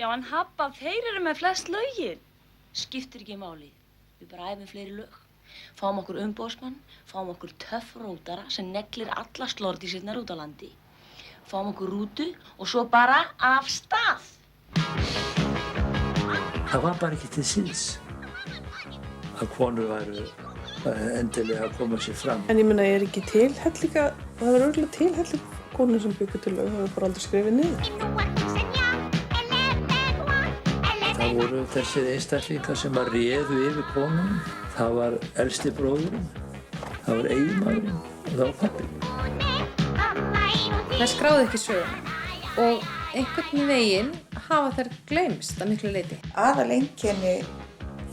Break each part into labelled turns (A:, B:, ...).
A: Já, en Habba, þeir eru með flest lögin. Skiptir ekki máli. Við bara æfum fleiri lög. Fáum okkur umboðsmann, fáum okkur töffrótara sem neglir alla slordísirnar út á landi. Fáum okkur rútu og svo bara af stað.
B: Það var bara ekki til síðs að konur væru endilega að koma sér fram.
C: En ég meina, ég er ekki til hellinga, það er örugglega til hellinga konur sem byggur til lög, það er bara aldrei skrifið niður.
B: Það voru þessir einstaklingar sem að réðu yfir konunum. Það var elsti bróðurinn, það var eiginmaðurinn og það var pappinn.
D: Það skráði ekki söguna og einhvern veginn hafa þær gleymst að miklu leyti.
E: Aðaleinkenni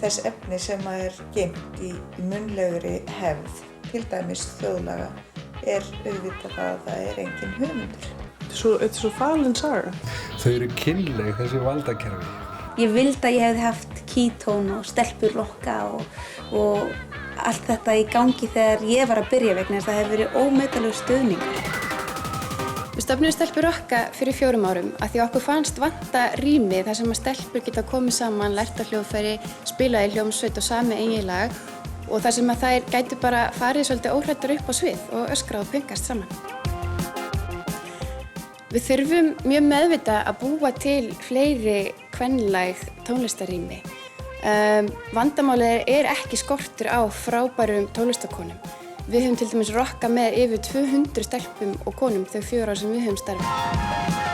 E: þess efni sem er geymt í munnlegri hefð, til dæmis þjóðlaga, er auðvitað það að það er engin höfundur.
C: Þetta er svo falin saga.
F: Þau eru kynleg, þessi valdakerfi.
G: Ég vildi að ég hefði haft Keystone og stelpur rokka og allt þetta í gangi þegar ég var að byrja vegna þess að það hefur verið ómetanlegur stuðningur.
H: Við stofnuðum Stelpur rokka fyrir 4 árum af því okkur fannst vanta rými þar sem að stelpur geta komið saman, lært á hljóðfæri, spilað í hljómsveit og sami eigin lag og þar sem að þær gætu bara farið svolítið óhræddar upp á svið og öskrað og pönkast saman. Við þurfum mjög meðvitað að búa til fleiri kvenlæg tónlistarrými. Vandamálið er ekki skortur á frábærum tónlistarkonum. Við höfum til dæmis rokkað með yfir 200 stelpum og konum þau 4 ár sem við höfum starfað.